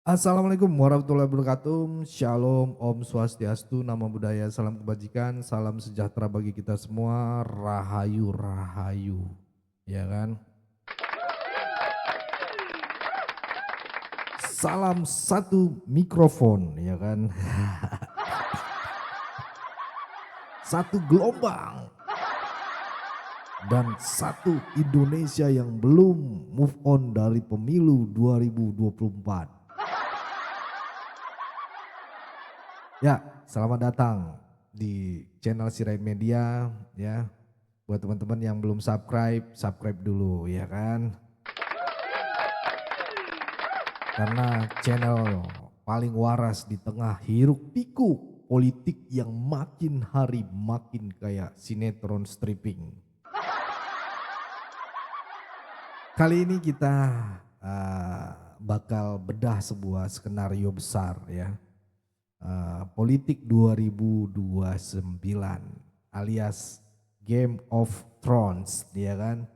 Assalamualaikum warahmatullahi wabarakatuh. Shalom, Om Swastiastu, Namo Buddhaya, salam kebajikan, salam sejahtera bagi kita semua. Rahayu, rahayu, ya kan? Salam satu mikrofon, ya kan? Satu gelombang dan satu Indonesia yang belum move on dari pemilu 2024. Ya, selamat datang di channel Sirait Media ya. Buat teman-teman yang belum subscribe, subscribe dulu ya kan. Karena channel paling waras di tengah hiruk pikuk politik yang makin hari makin kayak sinetron stripping. Kali ini kita bakal bedah sebuah skenario besar ya. Politik 2029 alias Game of Thrones ya kan.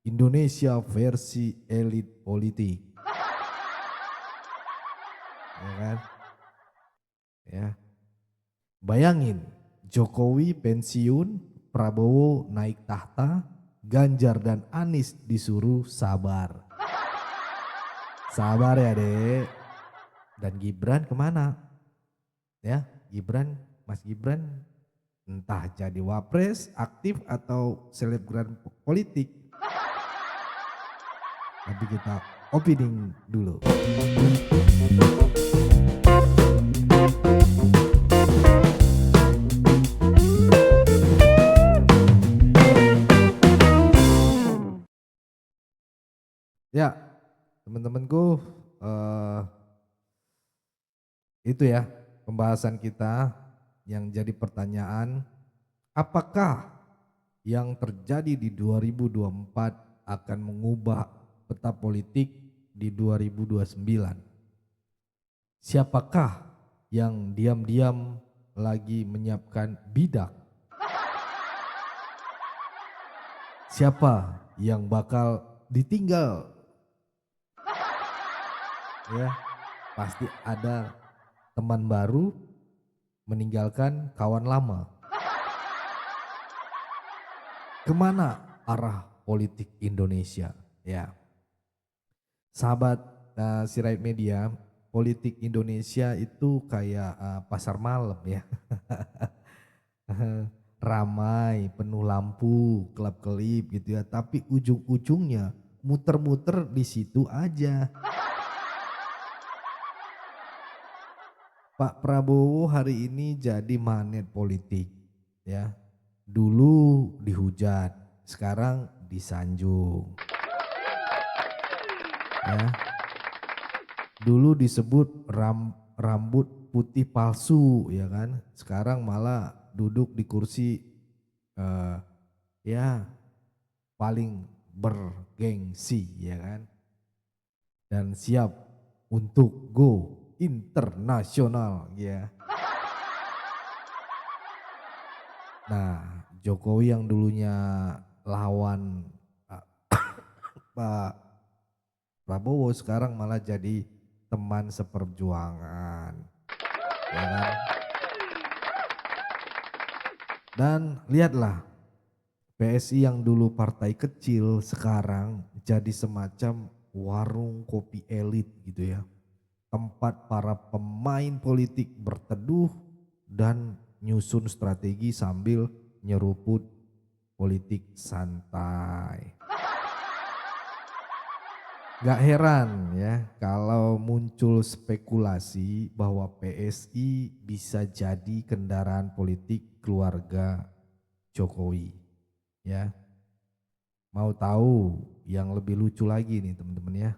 Indonesia versi elit politik. Ya kan? Ya. Bayangin, Jokowi pensiun, Prabowo naik tahta, Ganjar dan Anies disuruh sabar. Sabar ya Dek. Dan Gibran kemana? Ya, Mas Gibran entah jadi wapres, aktif atau selebgram politik. Tapi kita opening dulu. Ya, teman-temanku, itu ya pembahasan kita yang jadi pertanyaan, apakah yang terjadi di 2024 akan mengubah peta politik di 2029? Siapakah yang diam-diam lagi menyiapkan bidak? Siapa yang bakal ditinggal? Ya, pasti ada teman baru meninggalkan kawan lama. Kemana arah politik Indonesia? Ya, sahabat Sirait Media, politik Indonesia itu kayak pasar malam ya. Ramai, penuh lampu, kelap-kelip gitu ya. Tapi ujung-ujungnya muter-muter di situ aja. Pak Prabowo hari ini jadi magnet politik ya. Dulu dihujat, sekarang disanjung. Ya. Dulu disebut rambut putih palsu ya kan. Sekarang malah duduk di kursi ya paling bergengsi ya kan. Dan siap untuk go internasional ya. Nah, Jokowi yang dulunya lawan Pak Prabowo sekarang malah jadi teman seperjuangan. Ya kan? Dan lihatlah, PSI yang dulu partai kecil sekarang jadi semacam warung kopi elit gitu ya. Tempat para pemain politik berteduh dan nyusun strategi sambil nyeruput politik santai. Gak heran ya kalau muncul spekulasi bahwa PSI bisa jadi kendaraan politik keluarga Jokowi. Ya, mau tahu yang lebih lucu lagi nih teman-teman ya.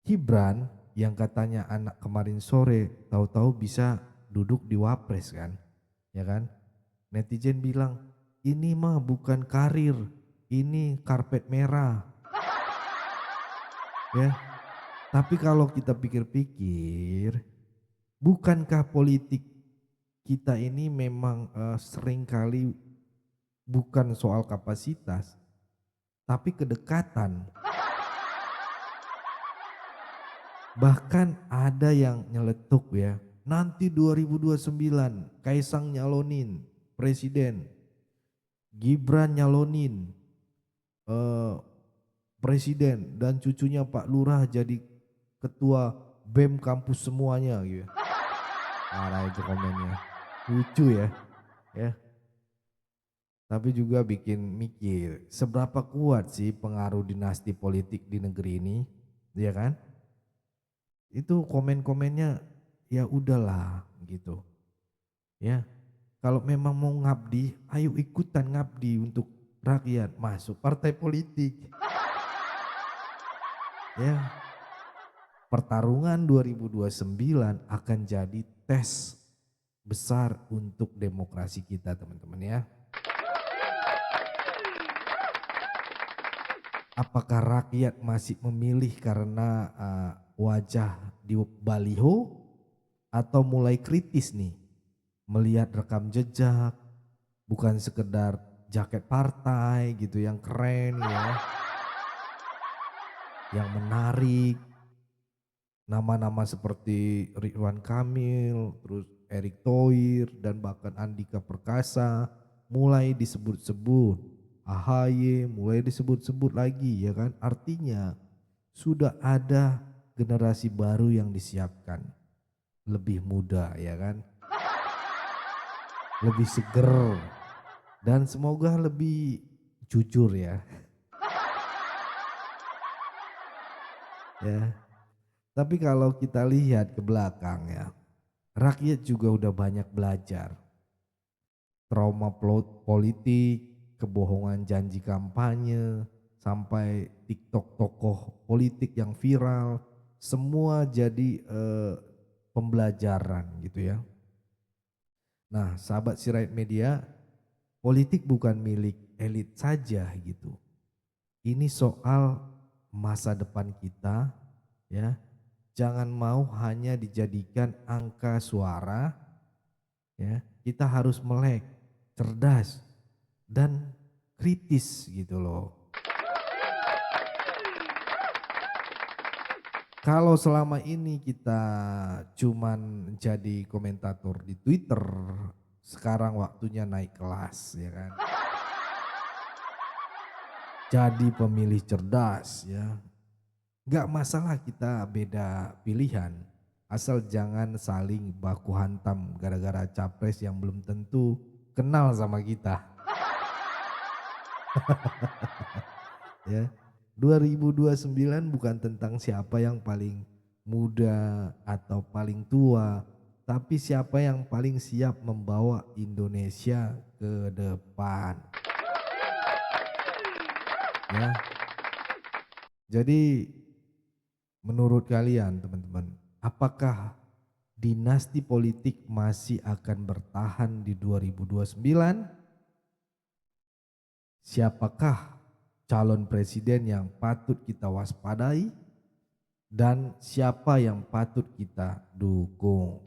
Gibran yang katanya anak kemarin sore tahu-tahu bisa duduk di wapres kan, ya kan? Netizen bilang ini mah bukan karir, ini karpet merah. Ya, tapi kalau kita pikir-pikir, bukankah politik kita ini memang seringkali bukan soal kapasitas, tapi kedekatan. Bahkan ada yang nyeletuk ya, nanti 2029 Kaisang nyalonin presiden, Gibran nyalonin eh, presiden dan cucunya Pak Lurah jadi ketua BEM kampus semuanya gitu. Parah itu komennya. Lucu ya. Ya, tapi juga bikin mikir seberapa kuat sih pengaruh dinasti politik di negeri ini, ya kan? Itu komen-komennya ya udahlah gitu. Ya, kalau memang mau ngabdi, ayo ikutan ngabdi untuk rakyat, masuk partai politik. Ya, pertarungan 2029 akan jadi tes besar untuk demokrasi kita, teman-teman ya. Apakah rakyat masih memilih karena wajah di baliho atau mulai kritis nih melihat rekam jejak, bukan sekedar jaket partai gitu yang keren ya, yang menarik, nama-nama seperti Ridwan Kamil, terus Erick Thohir dan bahkan Andika Perkasa mulai disebut-sebut, AHY mulai disebut-sebut lagi ya kan, artinya sudah ada generasi baru yang disiapkan, lebih muda ya kan, lebih seger dan semoga lebih jujur ya. Ya. Tapi kalau kita lihat ke belakang ya, rakyat juga udah banyak belajar. Trauma politik, kebohongan janji kampanye, sampai TikTok tokoh politik yang viral, semua jadi pembelajaran gitu ya. Nah, sahabat Sirait Media, politik bukan milik elit saja gitu. Ini soal masa depan kita ya. Jangan mau hanya dijadikan angka suara ya. Kita harus melek, cerdas dan kritis gitu loh. Kalau selama ini kita cuman jadi komentator di Twitter, sekarang waktunya naik kelas ya kan. Jadi pemilih cerdas ya. Gak masalah kita beda pilihan, asal jangan saling baku hantam gara-gara capres yang belum tentu kenal sama kita. Ya, 2029 bukan tentang siapa yang paling muda atau paling tua, tapi siapa yang paling siap membawa Indonesia ke depan. Ya, jadi menurut kalian teman-teman, apakah dinasti politik masih akan bertahan di 2029? Siapakah calon presiden yang patut kita waspadai dan siapa yang patut kita dukung?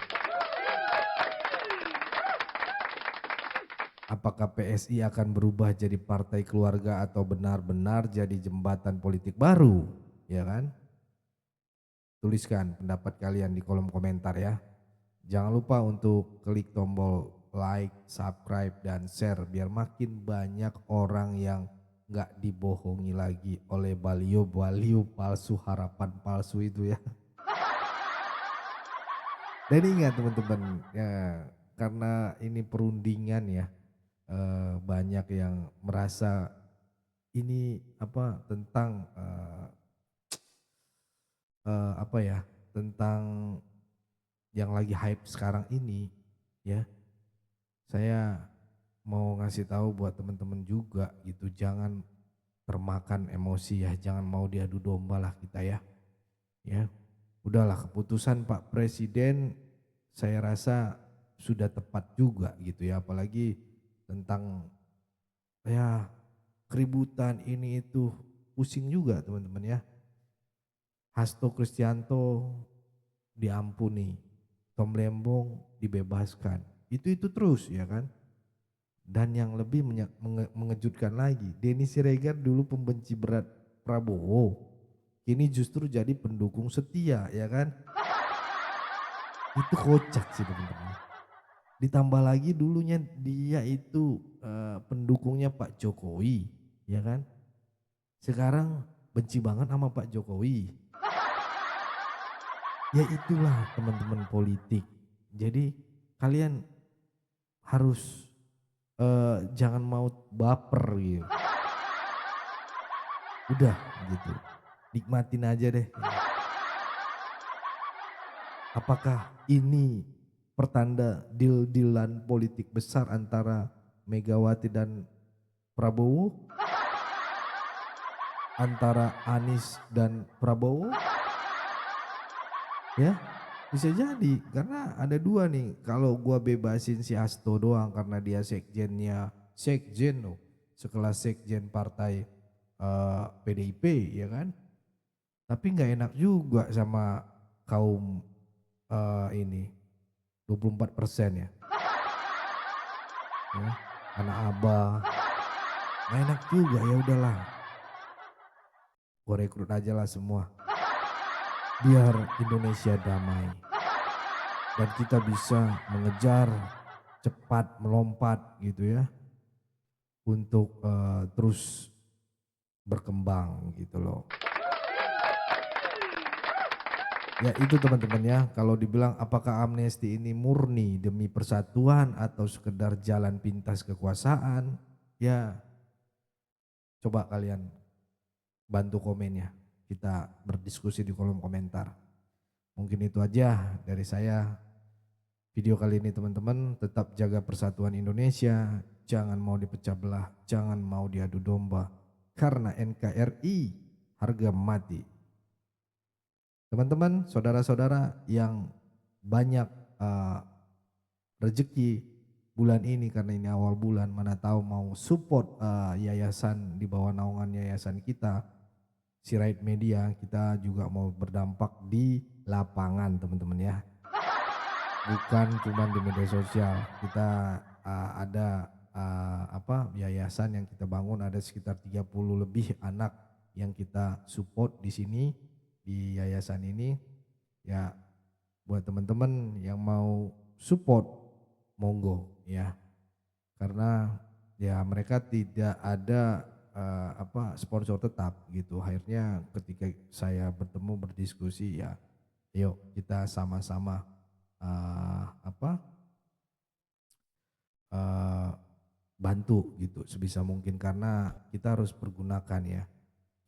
Apakah PSI akan berubah jadi partai keluarga atau benar-benar jadi jembatan politik baru? Ya kan? Tuliskan pendapat kalian di kolom komentar ya. Jangan lupa untuk klik tombol like, subscribe, dan share biar makin banyak orang yang nggak dibohongi lagi oleh baliho-baliho palsu, harapan palsu itu ya. Dan ingat teman-teman, ya, karena ini perundingan ya, banyak yang merasa ini apa tentang apa ya, tentang yang lagi hype sekarang ini ya. Saya mau ngasih tahu buat teman-teman juga gitu, jangan termakan emosi ya, jangan mau diadu domba lah kita ya. Ya, udahlah keputusan Pak Presiden saya rasa sudah tepat juga gitu ya, apalagi tentang ya keributan ini itu pusing juga teman-teman ya. Hasto Kristianto diampuni, Tom Lembong dibebaskan, itu terus ya kan. Dan yang lebih mengejutkan lagi, Denny Siregar dulu pembenci berat Prabowo, kini justru jadi pendukung setia, ya kan? Itu kocak sih teman-teman. Ditambah lagi dulunya dia itu pendukungnya Pak Jokowi, ya kan? Sekarang benci banget sama Pak Jokowi. Ya itulah teman-teman politik. Jadi kalian harus jangan mau baper gitu. Udah gitu. Nikmatin aja deh. Apakah ini pertanda deal-dealan politik besar antara Megawati dan Prabowo? Antara Anies dan Prabowo? Ya, bisa jadi karena ada dua nih. Kalau gua bebasin si Hasto doang karena dia sekjen loh, sekelas sekjen partai PDIP, ya kan. Tapi nggak enak juga sama kaum ini 24% ya. Ya, anak abah, nggak enak juga, ya udahlah. Gua rekrut aja lah semua. Biar Indonesia damai dan kita bisa mengejar cepat melompat gitu ya untuk terus berkembang gitu loh. Ya itu teman-teman ya, kalau dibilang apakah amnesti ini murni demi persatuan atau sekedar jalan pintas kekuasaan, ya coba kalian bantu komennya, kita berdiskusi di kolom komentar. Mungkin itu aja dari saya video kali ini teman-teman. Tetap jaga persatuan Indonesia, jangan mau dipecah belah, jangan mau diadu domba, karena NKRI harga mati. Teman-teman, saudara-saudara yang banyak rezeki bulan ini karena ini awal bulan, mana tahu mau support yayasan di bawah naungan yayasan kita, Sirait Media, kita juga mau berdampak di lapangan teman-teman ya. Bukan cuma di media sosial, kita ada yayasan yang kita bangun, ada sekitar 30 lebih anak yang kita support di sini di yayasan ini. Ya buat teman-teman yang mau support monggo ya. Karena ya mereka tidak ada sponsor tetap gitu. Akhirnya ketika saya bertemu berdiskusi ya, yuk kita sama-sama bantu gitu sebisa mungkin, karena kita harus pergunakan ya.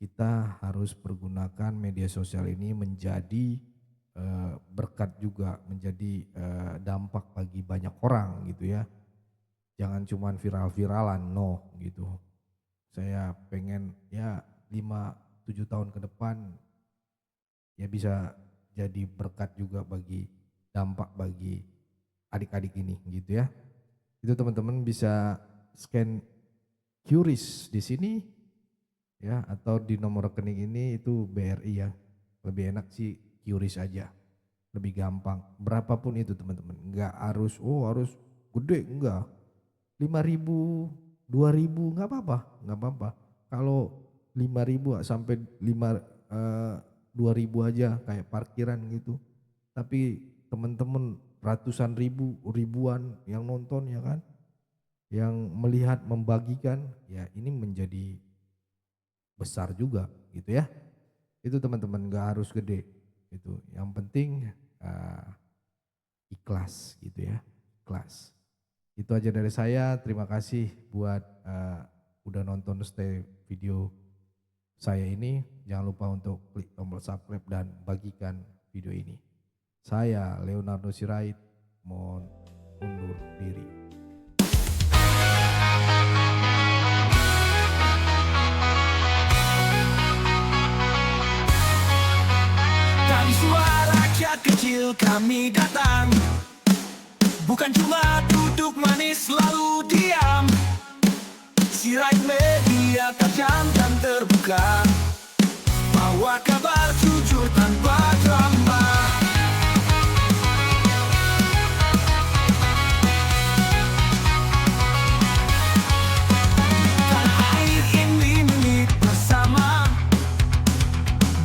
Kita harus pergunakan media sosial ini menjadi berkat juga, menjadi dampak bagi banyak orang gitu ya. Jangan cuman viral-viralan, no gitu. Saya pengen ya 5-7 tahun ke depan ya bisa jadi berkat juga bagi dampak bagi adik-adik ini gitu ya. Itu teman-teman bisa scan QRIS di sini ya, atau di nomor rekening ini itu BRI ya. Lebih enak sih QRIS aja. Lebih gampang. Berapapun itu teman-teman. Enggak harus harus gede, enggak. 5.000 2.000 nggak apa-apa. Kalau 5.000 sampai 2.000 aja kayak parkiran gitu. Tapi teman-teman ratusan ribuan yang nonton ya kan, yang melihat, membagikan, ya ini menjadi besar juga gitu ya. Itu teman-teman, nggak harus gede. Itu yang penting ikhlas gitu ya, ikhlas. Itu aja dari saya. Terima kasih buat udah nonton stay video saya ini. Jangan lupa untuk klik tombol subscribe dan bagikan video ini. Saya Leonardo Sirait mohon undur diri. Dari suara rakyat kecil kami datang, bukan cuma duduk manis lalu diam. Sirait Media tajam dan terbuka, bawa kabar jujur tanpa drama. Tanah air ini milik bersama,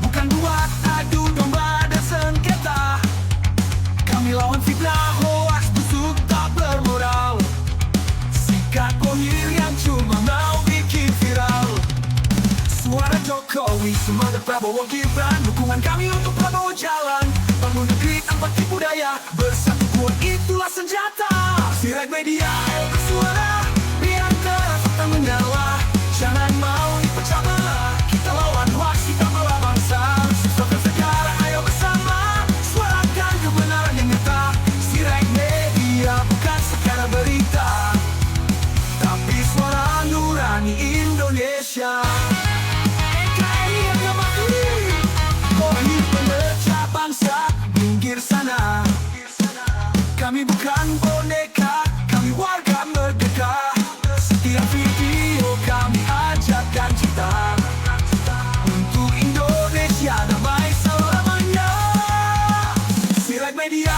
bukan dukungan kami untuk Prabowo jalan. Bangun negeri tanpa tipu daya, bersatu kuat itulah senjata. Sirak media, ayo bersuara, biar terang fakta menyala. Jangan mau dipecah belah, kita lawan hoax, kita melawan bangsa. Sukses sejarah, ayo bersama, suarakan kebenaran yang nyata. Sirak media bukan sekadar berita, tapi suara nurani Indonesia. NKRI harga mati, kohi pemecah bangsa, minggir sana. Kami bukan boneka, kami warga merdeka. Setiap video kami ajarkan cita untuk Indonesia damai selamanya. Sirak media,